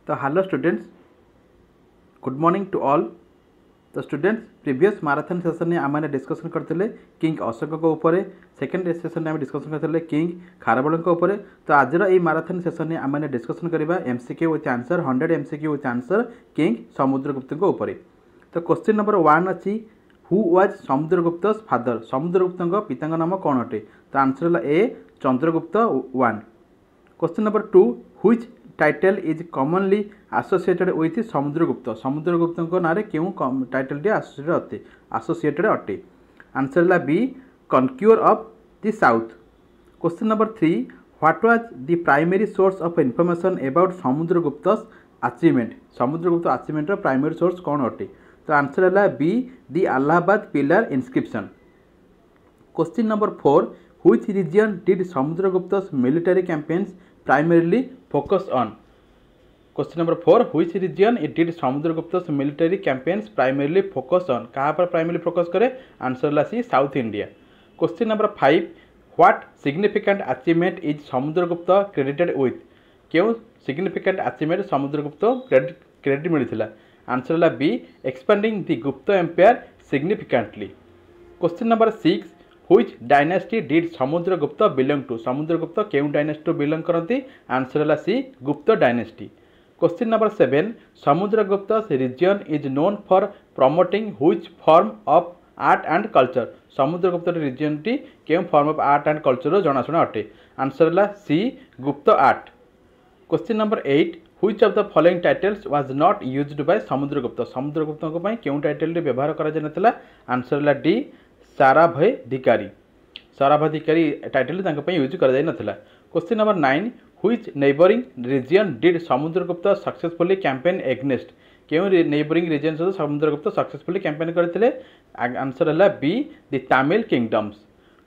तो hello students, good morning to all. तो students previous marathon session में आम डिस्कसन करते किंग अशोक उपर, सेकेंड सेशन में डिस्कसन करते किंग खारबल उपर। तो आज ये माराथन सेशन में आम डिस्कसन करवा MCQ with answer 100 MCQ with answer king Samudragupta उपर। तो क्वेश्चन नंबर 1 अच्छी who was Samudragupta father, Samudragupta पिता नाम कौन अटे? तो आंसर है A Chandragupta 1। Question number 2 which title is commonly associated with Samudragupta, Samudragupta ना क्यों टाइटल टी एसोसिएटेड अटे? आंसर है B conqueror of the south. Question number 3 what was the primary source of information about Samudragupta achievement, Samudragupta achievement primary source कौन अटे? तो answer है B the Allahabad pillar inscription. Question number 4 which region did Samudragupta military campaigns primarily focus on? Question number 4 which region it did Samudragupta military campaigns primarily focus on, कहाँ पर primarily focus करे? Answer C south India. Question number 5 what significant achievement is Samudragupta credited with, क्यों significant achievement Samudragupta credit मिलता? Answer है B expanding the Gupta empire significantly. Question number 6 which dynasty did Samudragupta belong to, Samudragupta क्यों dynasty belong करती? Answer है C Gupta dynasty. Question number 7 Samudragupta region is known for promoting which form of art and culture, Samudragupta region टी क्यों form of art and culture जनाशुना अटे? Answer है C Gupta art. Question number 8 which of the following titles was not used by Samudragupta, Samudragupta व्यवहार कराला? Answer है D साराभाधिकारी, साराभाधिकारी टाइटल यूज कर नथिला। Question number 9 which neighbouring region did Samudragupta successfully campaign against, क्यों नेबरिंग रीजन सहित समुद्रगुप्त सक्सेसफुली कैंपेन करते? आंसर है B the Tamil kingdoms.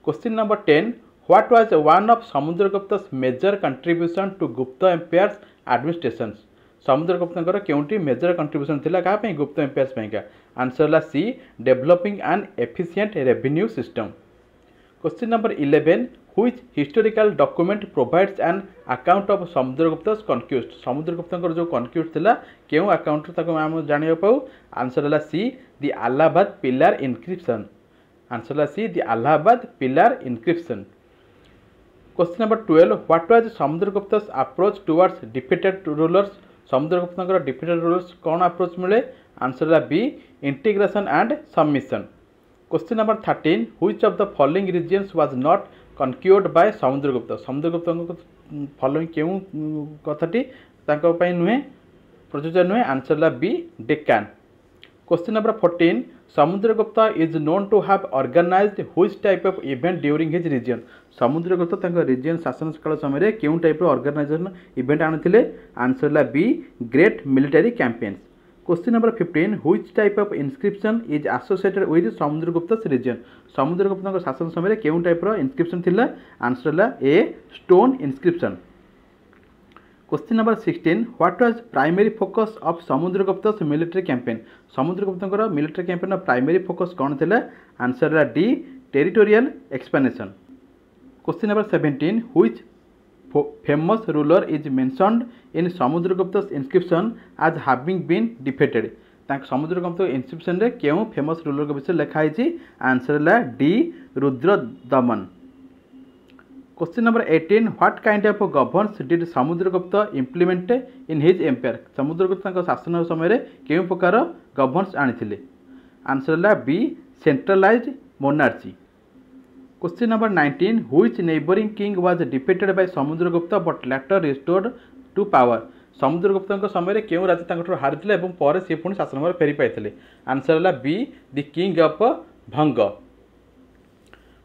Question number 10 what was one of Samudragupta major contribution to Gupta empires administration, Samudragupta क्योंटी major contribution थिला कहाँ पे? गुप्त एम्पायर्स का? Answer है C developing an efficient revenue system. Question number 11 which historical document provides an account of Samudragupta conquest, Samudragupta जो conquest थिला क्यों account आम जाना पाऊ? आंसर है C the Allahabad pillar inscription, answer है C the Allahabad pillar inscription. Question number 12 what was Samudragupta approach towards defeated rulers, Samudragupta defeated rulers कौन approach मिले? आंसर है B integration and submission. Question number 13 which of the following regions was not conquered by Samudragupta, Samudragupta following क्यों कथाटी नुहे प्रযোज्य नुहे? Answer है B Deccan. Question number 14 Samudragupta is known to have organised which type of event during his region, Samudragupta region शासन काल समय क्यों टाइप ऑर्गेनाइजेशन इवेंट आनी? आंसर है B great military campaigns. Question number 15 which type of inscription is associated with Samudragupta reason, Samudragupta शासन समय क्यों type inscription थिला? आंसर है A stone inscription. Question number 16 what was primary focus of Samudragupta military campaign, Samudragupta military campaign primary focus कौन थिला? Answer है D territorial expansion. Question number 17 which famous ruler is mentioned in Samudragupta inscription as having been defeated, Samudragupta inscription रे क्यों famous ruler के विषय लिखाई? Answer है D Rudradaman. Question number 18 what kind of governance did Samudragupta implement in his empire, Samudragupta शासन समय क्यों प्रकार गवर्नेंस आनी? आंसर है B centralised monarchy. Question number 19 which neighbouring king was defeated by Samudragupta but later restored to power, Samudragupta समय क्यों राजा हारी और सी पुणी शासन भाव फेरी पाई? आंसर है B the king of Banga.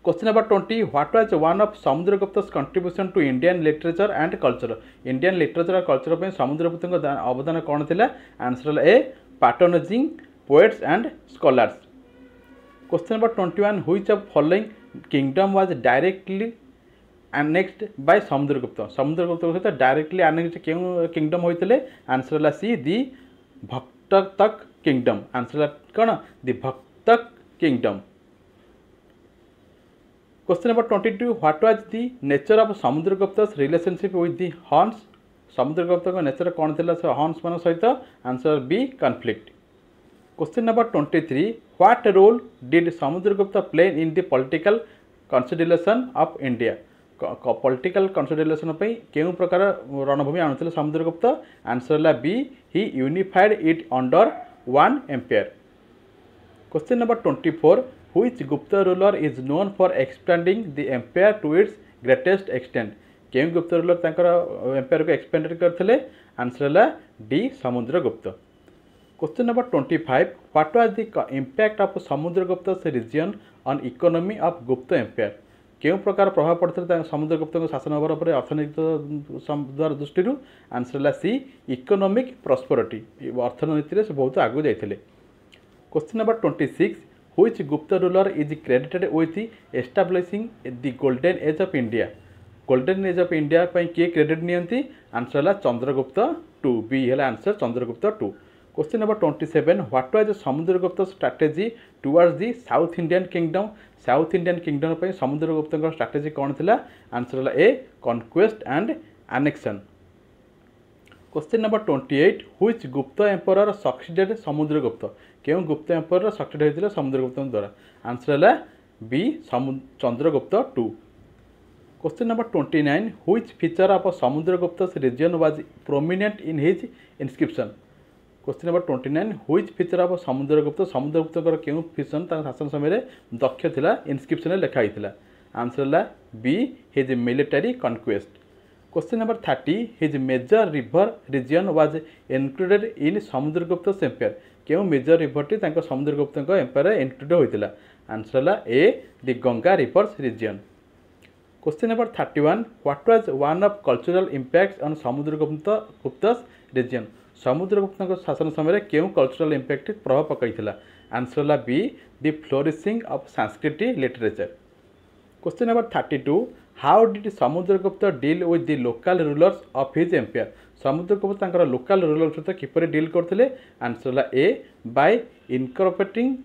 Question number 20 what was one of Samudragupta contribution to Indian literature and culture, Indian literature और कल्चर पर समुद्रगुप्त अवदान कौन थिला? आंसर है A patronising poets and scholars. Question number 21 which of following kingdom was directly annexed by Samudragupta, Samudragupta सहित directly annexed क्यों kingdom होते? Answer है सी दी भक्तक किंगडम, आंसर है कौन? The Vakataka kingdom. Question number 22 what was the nature of Samudragupta relationship with the Huns Samudragupta nature कौन थी से Huns मान सहित answer B conflict. Question number 23 what role did Samudragupta play in the political consideration of India political consideration केउ प्रकार रणभूमि आणुथिले Samudragupta answer है B he unified it under one empire. Question number 24 which Gupta ruler is known for expanding the empire to its greatest extent केउ Gupta ruler तांकर empire को expand करथिले answer है D Samudragupta. Question number 25 what was the impact of Samudragupta region on economy of Gupta empire केउ प्रकार प्रभाव पड़ता समुद्रगुप्त शासन होवर पर अर्थनैतिक दृष्टि आंसर है सी इकोनॉमिक प्रॉस्पेरिटी अर्थनीति से बहुत आगु जाते। Question number 26 which Gupta ruler is credited with establishing the golden age of India golden age of India किए क्रेडिट नियंती आंसर है चंद्रगुप्त टू बी है answer Chandragupta two. Question number 27 what was Samudragupta strategy towards the south Indian kingdom पर Samudragupta strategy कौन थी answer है A conquest and annexation. Question number 28 which Gupta emperor succeeded Samudragupta क्यों Gupta emperor succeed होता समुद्रगुप्त द्वारा आंसर है B Chandragupta two. Question number 29 which feature of Samudragupta region was prominent in his inscription question number 29 which feature of Samudragupta क्यों feature शासन समय दक्ष थिला इनस्क्रिप्शन लिखाई answer है B his military conquest. Question number 30 his major river region was included in Samudragupta empire क्यों major river टी Samudragupta empire included होता answer है A the Ganga rivers region. Question number 31 what was one of cultural impacts on Samudragupta reason Samudragupta शासन समय क्यों cultural impact प्रभाव पकड़ answer है बी द फ्लोरिशिंग ऑफ संस्कृति literature. Question number 32 how did Samudragupta deal with the local rulers of his empire Samudragupta local ruler सहित किपर deal करते आंसर है A by incorporating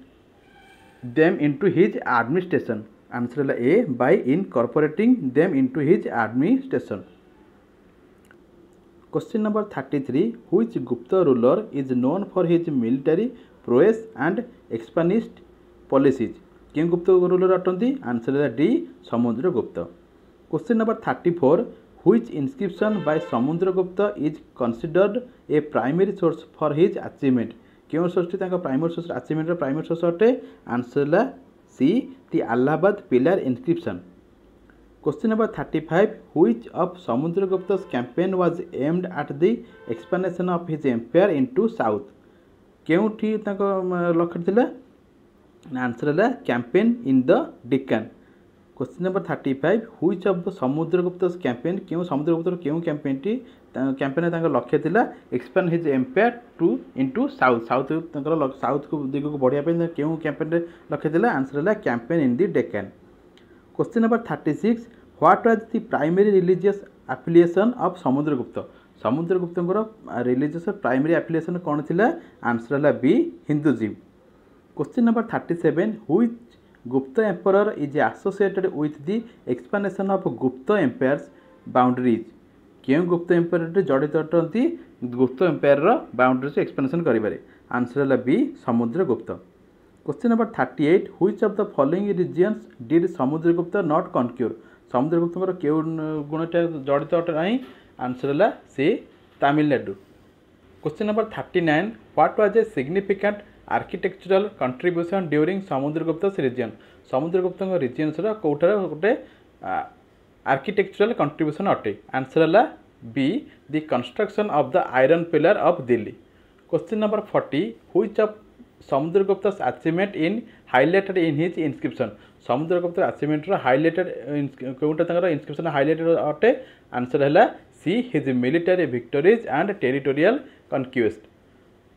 them into his administration answer है A by incorporating them into his administration. Question number 33 which Gupta ruler is known for his military prowess and expansionist policies क्यों Gupta ruler अटंती answer है D Samudragupta. Question number 34 which inscription by Samudragupta is considered a primary source for his achievement क्यों source primary source achievement primary source अटे answer है C the Allahabad pillar inscription. Question number 35 which of Samudragupta campaign was aimed at the expansion of his empire into south केउठी लक्ष्य थिला answer है campaign in the Deccan. Question number 35 which of the Samudragupta campaign क्यों समुद्रगुप्त क्यों campaign लक्ष्य थिला expand his empire to into south south को दिग को बढ़िया क्यों कैंपेन लक्ष्य थिला आंसर है campaign in the Deccan. Question number 36 what was the primary religious affiliation of Samudragupta religious primary affiliation कौन थी आंसर है B Hinduism. Question number 37 which Gupta emperor is associated with the expansion of Gupta empire's boundaries क्यों Gupta empire जड़ित अटंती Gupta empire boundaries expansion करें answer है B Samudragupta. Question number 38 which of the following reasons did Samudragupta not conquer Samudragupta क्यों गुणटा जड़ित अटे ना आंसर है C Tamil Nadu. Question number 39 what was a significant architectural contribution during Samudragupta reason Samudragupta reigns कौटार गोटे आर्किटेक्चरल कंट्रीब्यूशन अटे आंसर है B the construction of the iron pillar of Delhi. Question number 40 which of Samudragupta achievement in highlighted in his inscription Samudragupta achievement highlighted कौटा inscription highlighted अटे answer है C his military victories and territorial conquest.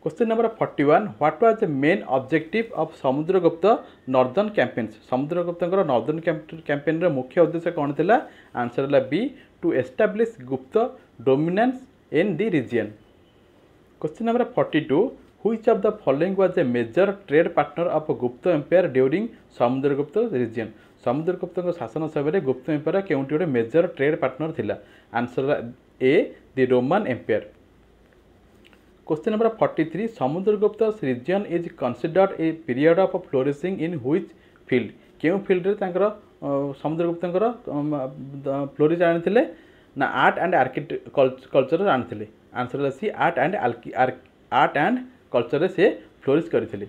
Question number 41 what was the main objective of Samudragupta northern campaigns Samudragupta northern campaign मुख्य उद्देश्य कौन थी answer है B to establish Gupta dominance in the region. Question number 42 which of the following was a major trade partner of Gupta empire during Samudragupta reason Samudragupta शासन समय Gupta empire केउंटी गोटे major trade partner थिला answer A the Roman Empire. Question number 43. Samudragupta's region is considered a period of flourishing in which field? केउ field रे तांकर समुद्रगुप्तंकर flourish आनिथिले ना आर्ट एंड कल्चर आनिथिले? Answer C art and culture रे से flourish करथिले.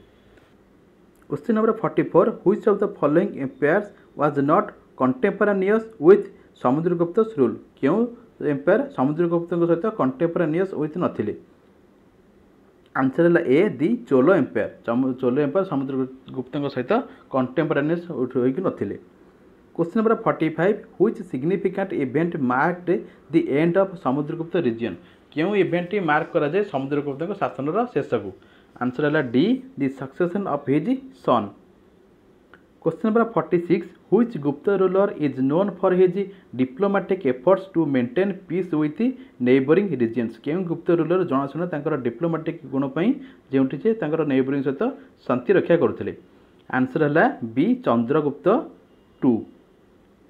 Question number 44. Which of the following empires was not contemporaneous with Samudragupta's rule? केउ एम्पायर समुद्रगुप्तଙ୍କ सहित कंटेम्पोरानियस विथ नथिले? आंसर है ए दि चोलो एम्पायर. चोलो एम्पायर समुद्रगुप्तଙ୍କ सहित कंटेम्पोरानियस होइक नथिले. Question number 45. Which significant event marked the end of Samudragupta region? केउ इवेंट मार्क करा जाय समुद्रगुप्तଙ୍କ शासनर शेष को? आंसर है D the succession of his son. Question number 46. Which Gupta ruler is known for his diplomatic efforts to maintain peace with neighbouring regions? केउ Gupta ruler जनाशुना तांकर डिप्लोमेटिक गुण पई जेउठी जे तांकर नेबरिंग सहित शांति रक्षा करथिले? आंसर है B Chandragupta 2.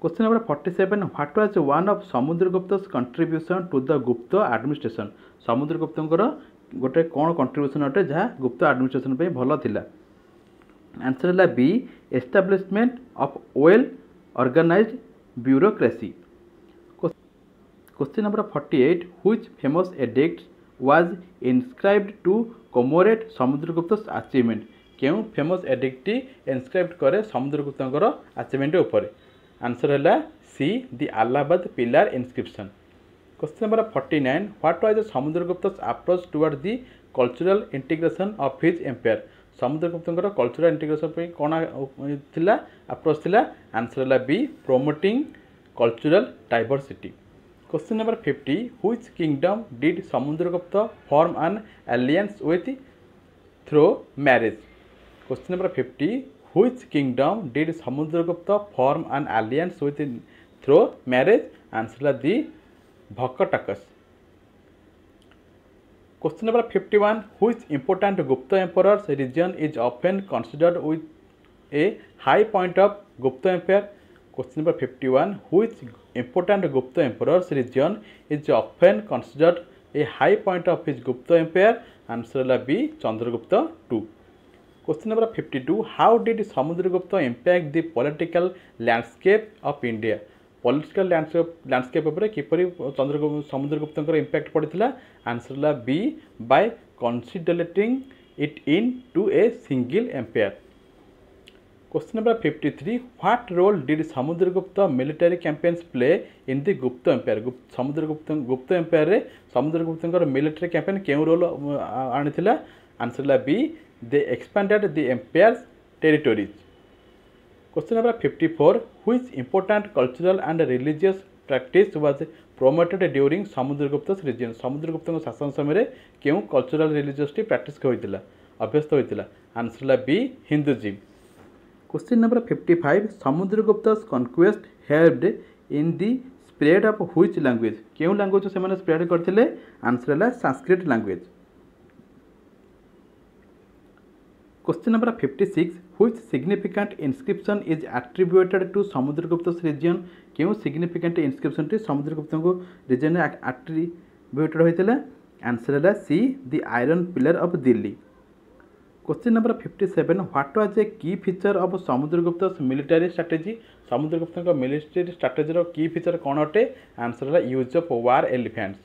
Question number 47. What was one of Samudragupta's contribution to the Gupta administration? समुद्रगुप्तଙ୍କର गोटे कौन कंट्रीब्यूशन अटे जहाँ गुप्त एडमिनिस्ट्रेशन पे भल थिला? आंसर है B establishment of well organised bureaucracy. Question number 48. Which famous edict was inscribed to commemorate Samudragupta's achievement? केउ फेमस एडिक्ट इनस्क्राइब्ड करे समुद्रगुप्तଙ୍କର अचीवमेंट ऊपर? आंसर है C the Allahabad pillar inscription. Question number 49. What was Samudragupta's approach toward the cultural integration of his empire? समुद्रगुप्तଙ୍କର cultural integration पे कौन थिला approach थिला? आंसर है B promoting cultural diversity. Question number 50. Which kingdom did Samudragupta form an alliances with through marriage? Question number 50. Which kingdom did Samudragupta form an alliances with through marriage? Answer है D Vakatakas. Question number 51. Which important Gupta emperor's region is often considered with a high point of Gupta empire? Question number 51. Which important Gupta emperor's region is often considered a high point of his Gupta empire? Answer will be Chandragupta 2. Question number 52. How did Samudragupta impact the political landscape of India? Political landscape उपर किपरि समुद्रगुप्तଙ୍କର impact पड़ता? Answer है B by consolidating it into a single empire. Question number 53. What role did Samudragupta military campaigns play in the Gupta empire? Gupta empire रे समुद्रगुप्तଙ୍କର military campaign केउ role आनिथिला? Answer है B they expanded the empire's territories. Question number 54. Which important cultural and religious practice was promoted during Samudragupta's region? समुद्रगुप्तଙ୍କ शासन समय रे केउ कल्चरल रिलीजियस प्रैक्टिस होइतिला अभ्यस्त होइतिला? आंसर है B Hinduism. Question number 55. Samudragupta's conquest helped in the spread of which language? केउ लैंग्वेज से माने स्प्रेड करथिले? आंसर है Sanskrit language. Question number 56. Which significant inscription is attributed to Samudragupta's region? केउ significant inscription टी समुद्रगुप्तଙ୍କ region रे attributed होइतिला? आंसर है C the iron pillar of Delhi. Question number 57. What was a key feature of Samudragupta's military strategy? समुद्रगुप्तଙ୍କ military strategy रो key feature कोन अटे? आंसर है use of war elephants.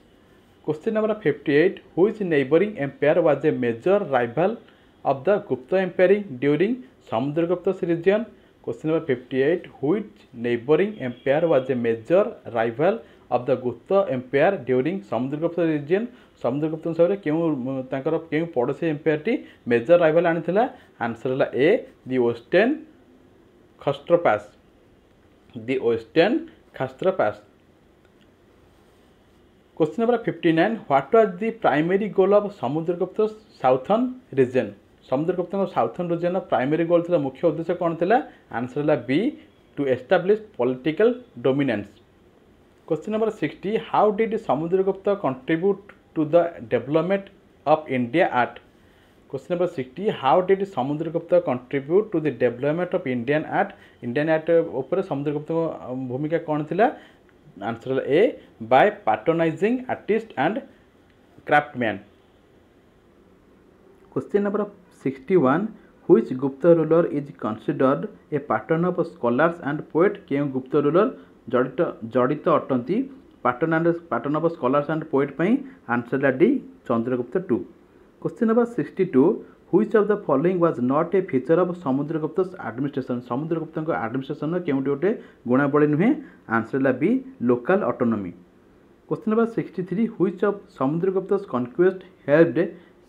Question number 58. Which neighbouring empire was a major rival of the Gupta Empire during Samudragupta's region? Question number 58. Which neighboring empire was a major rival of the Gupta Empire during Samudragupta's region? Samudragupta समय केउ पड़ोसी empire टी major rival आनिथिला? Answer है A the western Kshatrapas. The western Kshatrapas. Question number 59. What was the primary goal of Samudragupta's southern region? समुद्रगुप्तଙ୍କ southern region primary goal थिला मुख्य उद्देश्य कौन थिला? आंसर है B to establish political dominance. Question number 60. How did Samudragupta contribute to the development of India art? Question number 60. How did Samudragupta contribute to the development of Indian art? Indian art ऊपर समुद्रगुप्त भूमिका कौन थिला? Answer A by patronising artist and craftsman. Question number 61 which Gupta ruler is considered a pattern of scholars and poet के Gupta ruler जड़ित अटंती pattern of scholars and poet पई answer D Chandragupta two. Question number 62 which of the following was not a feature of Samudragupta administration Samudragupta administration केउटी गोटे गुणावली नुहे answer B local autonomy. Question number 63 which of Samudragupta conquest helped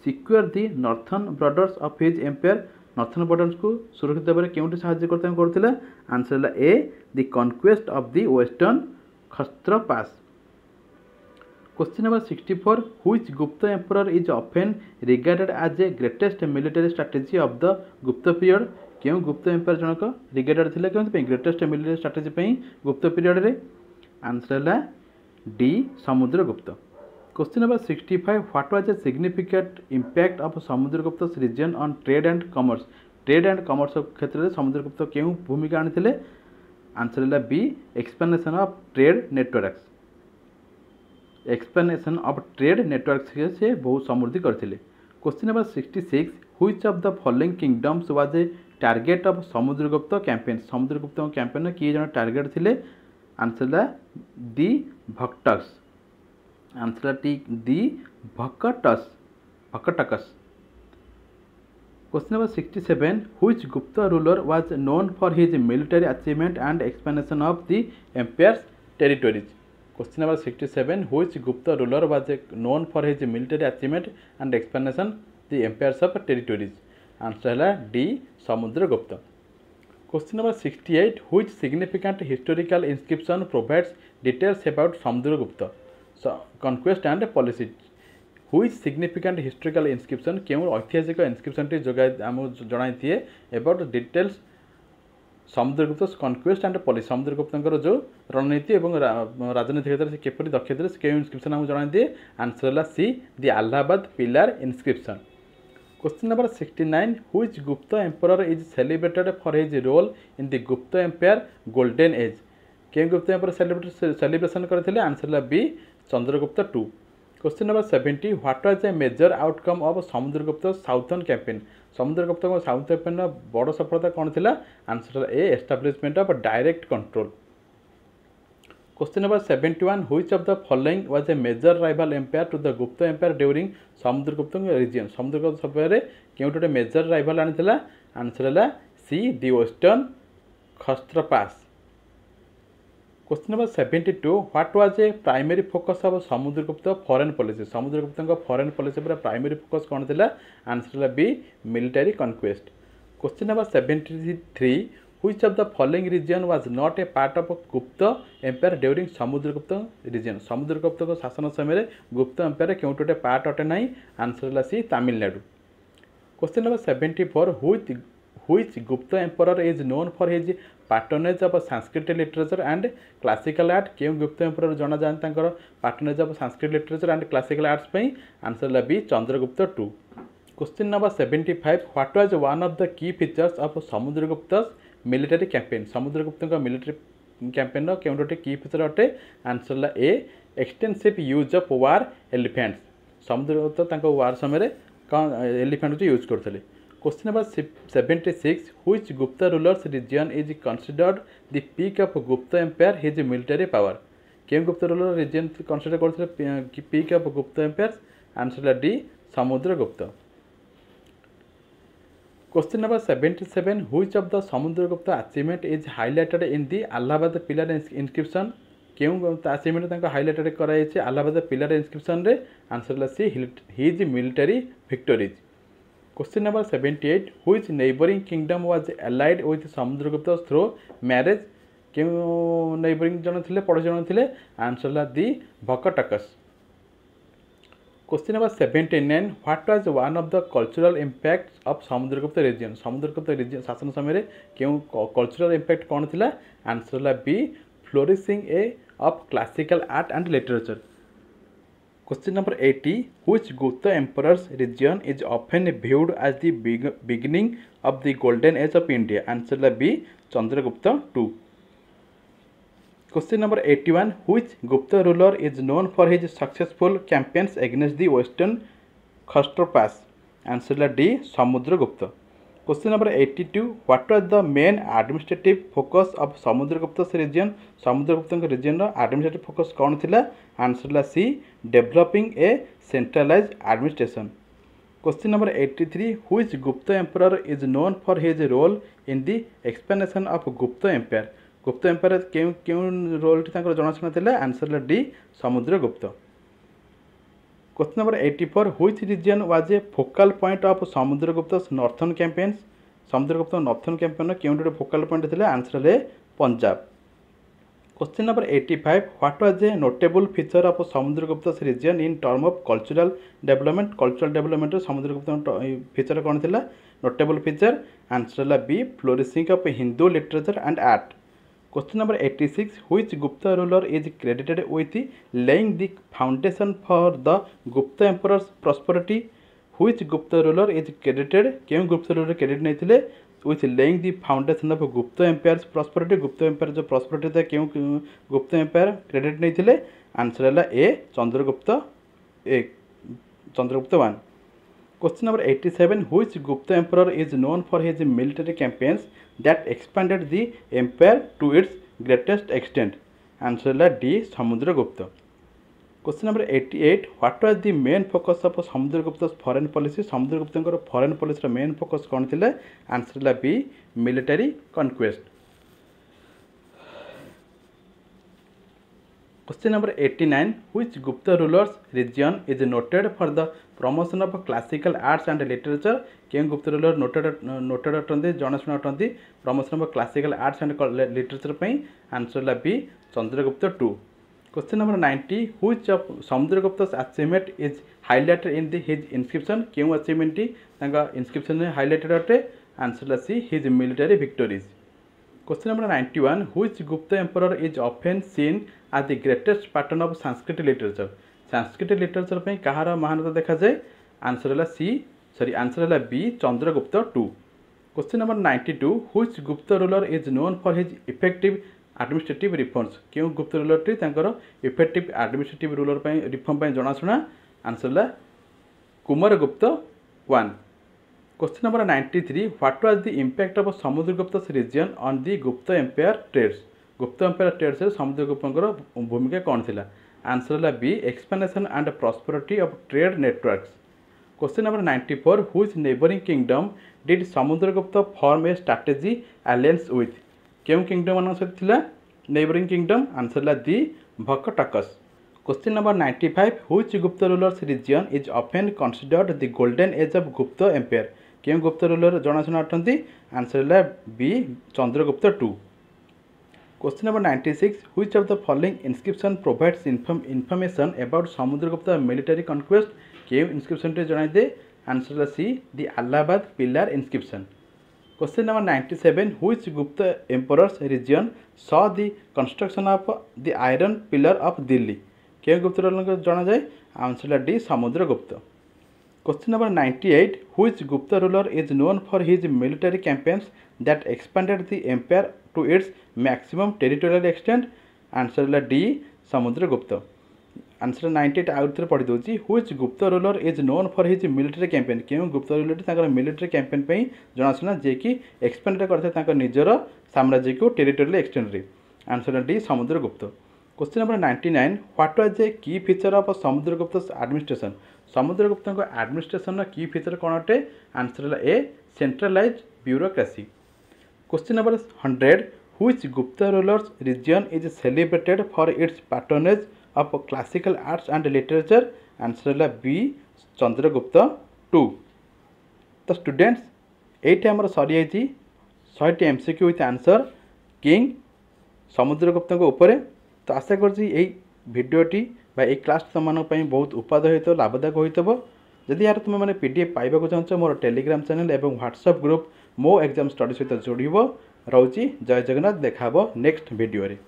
secure the northern borders of his empire northern borders को सुरक्षित भाव में केउटी साहाय्य करते answer A the conquest of the western Kshatrapas. Question number 64 which Gupta emperor is often regarded as a greatest military strategy of the Gupta period क्यों Gupta empire जनक regarded थिले क्यों ग्रेटेस्ट मिलिटरी स्ट्रैटेजी पे गुप्त पीरियड रे आंसर है D Samudragupta. Question number 65 what was a significant impact of Samudragupta region on trade and commerce क्षेत्र में समुद्रगुप्त क्यों भूमिका आनी आंसर है B expansion of trade networks से बहुत समृद्धि करते। Question number 66 which of the following kingdoms was a target of Samudragupta campaign campaign किए जन टारगेट थिले आंसर है दी भक्टस answer the Vakatakas. Question number 67 which Gupta ruler was known for his military achievement and expansion of the empire's territories. Question number 67 which Gupta ruler was known for his military achievement and expansion the empire's of territories answer है D Samudragupta. Question number 68 which significant historical inscription provides details about Samudragupta conquest and policy which significant historical inscription क्यों ऐतिहासिक inscription टी आमको जनाई दिए about details Samudragupta conquest and policy Samudragupta जो रणनीति और राजनीति क्षेत्र से किपरि दक्ष थे क्यों इंस्क्रिप्शन आमको जनाई दिए आंसर है C the Allahabad pillar inscription. Question number 69 which Gupta emperor is celebrated for his role in the Gupta empire golden age क्यों गुप्त एम्पायर सेलिब्रेशन करते आंसर है B Chandragupta two. Question number 70 what was a major outcome of Samudragupta southern campaign Samudragupta south campaign बड़ सफलता कौन थी answer A establishment of direct control. Question number 71 which of the following was a major rival empire to the Gupta empire during Samudragupta reason Samudragupta समय क्यों गोटे major rival आनी answer है C the western Kshatrapas. Question number 72 what was a primary focus of Samudragupta foreign policy Samudragupta foreign policy पर primary focus कौन थी answer है B military conquest. Question number 73 which of the following region was not a part of Gupta empire during Samudragupta reason Samudragupta शासन समय Gupta empire क्यों गोटे part अटे ना आंसर है C Tamil Nadu. Question number 74 which Gupta emperor is known for his patronage of Sanskrit literature and classical art क्यों Gupta emperor जना जाते patronage of Sanskrit literature and classical arts पे आंसर है B Chandragupta two. Question number 75 what was one of the key features of Samudragupta military campaign Samudragupta military campaign क्यों गोटे key feature अटे answer है A extensive use of war elephants Samudragupta war समय elephant को use करते। Question number 76 which Gupta rulers region is considered the peak of Gupta empire his military power क्यों Gupta ruler region consider करते peak of Gupta empire answer है D Samudragupta. Question number 77 which of the Samudragupta achievement is highlighted in the Allahabad pillar inscription क्यों achievement highlighted कराई Allahabad pillar inscription रे answer है C his military victories. Question number 78 which neighbouring kingdom was allied with Samudragupta through marriage क्यों neighbouring जन थे पड़ोसी जन थे आंसर है the Vakatakas. Question number 79 what was one of the cultural impact of Samudragupta region शासन समय क्यों कल्चरल इंपैक्ट कौन थी आंसर है B flourishing a of classical art and literature. Question number 80 which Gupta emperors region is often viewed as the beginning of the golden age of India answer है B Chandragupta two. Question number 81. Which Gupta ruler is known for his successful campaigns against the western Khastrapas? Answer is D. Samudragupta. Question number 82. What was the main administrative focus of Samudragupta's region? Samudragupta's region administrative focus कौन थिला? Answer is C. Developing a centralized administration. Question number 83. Which Gupta emperor is known for his role in the expansion of Gupta Empire? Gupta Empire क्यों role जनाशुना था? Answer is D. Samudragupta. Question number 84. Which region was a focal point of Samudragupta's northern campaigns? Samudragupta northern campaign क्यों focal point थिला? Answer is Punjab. Question number 85. What was a notable feature of Samudragupta's region in terms of cultural development? Cultural development Samudragupta feature कौन थिला? Notable feature. Answer is B. Flourishing of Hindu literature and art. Question number 86. Which Gupta ruler is credited with laying the foundation for the Gupta emperor's prosperity? Which Gupta ruler is credited? क्यों Gupta ruler credit नहीं थिले? With laying the foundation of Gupta empire's prosperity. Gupta empire जो prosperity था क्यों Gupta empire credit नहीं थिले? Answer है A. Chandragupta A. Chandragupta 1. Question number 87. Which Gupta emperor is known for his military campaigns that expanded the empire to its greatest extent? Answer is D. Samudragupta. Question number 88. What was the main focus of Samudragupta's foreign policy? Samudragupta's foreign policy main focus कौन थिला? Answer is B. Military conquest. Question number 89. Which Gupta ruler's region is noted for the promotion of classical arts and literature? क्यों Gupta ruler noted अटंती जनाशुना अटंती promotion of classical arts and literature पे? Answer is B. Chandragupta 2. Question number 90. Which of Samudragupta's achievement is highlighted in his inscription? क्यों achievement inscription में highlighted अटे? Answer is C. His military victories. Question number 91. Which Gupta emperor is often seen as the greatest patron of Sanskrit literature? Sanskrit literature पे कहार महानता देखा जाए? Answer is B. Chandragupta 2. Question number 92. Which Gupta ruler is known for his effective administrative reforms? क्यों Gupta ruler T तांकर effective administrative ruler पे reform पे जनाशुना? Answer is Kumaragupta 1. Question number 93. What was the impact of Samudragupta's region on the Gupta Empire trades? Gupta Empire trades में Samudragupta's भूमिका कौन थिला? Answer is B. Expansion and prosperity of trade networks. Question number 94. Which neighboring kingdom did Samudragupta form a strategy alliance with? क्यों kingdom मान सकते थिला? Neighboring kingdom. Answer is D. Bhakatakas. Question number 95. Which Gupta ruler's region is often considered the golden age of Gupta Empire? क्यों Gupta ruler जनाशुना अटंती? Answer is B. Chandragupta 2. Question number 96. Which of the following inscription provides information about Samudragupta military conquest? क्यों inscription टे जनाई दे? Answer is C. The Allahabad pillar inscription. Question number 97. Which Gupta emperor's region saw the construction of the iron pillar of Delhi? क्यों Gupta ruler जाना जाए? Answer is D. Samudragupta. Question number 98. Which Gupta ruler is known for his military campaigns that expanded the empire to its maximum territorial extent? Answer is D. Samudragupta. Answer 98 out थ्रे पढ़ी दूसरी. Which Gupta ruler is known for his military campaign? क्यों Gupta ruler तांकर military campaign पे जनाशुना जे कि expand करते तांकर निजर साम्राज्य को territorial extent रे. Answer is D. Samudragupta. Question number 99. What was a key feature of Samudragupta's administration? Samudragupta's administration key feature कौन अटे? Answer is A. Centralized bureaucracy. Question number 100. Which Gupta ruler's region is celebrated for its patronage of classical arts and literature? Answer is B. Chandragupta 2. तो students eight आमर सरी जाइए 100टी MCQ with answer king Samudragupta ऊपर. तो आशा करडियोटी class तुम बहुत उपादेय हो लाभदायक हो. जदि यार तुम मैंने PDF पाइबा चाहो मोर टेलीग्राम चैनल और व्हाट्सएप ग्रुप मो एग्जाम स्टडी सहित जोड़ रोची. जय जगन्नाथ. देखा नेक्स्ट वीडियो रे.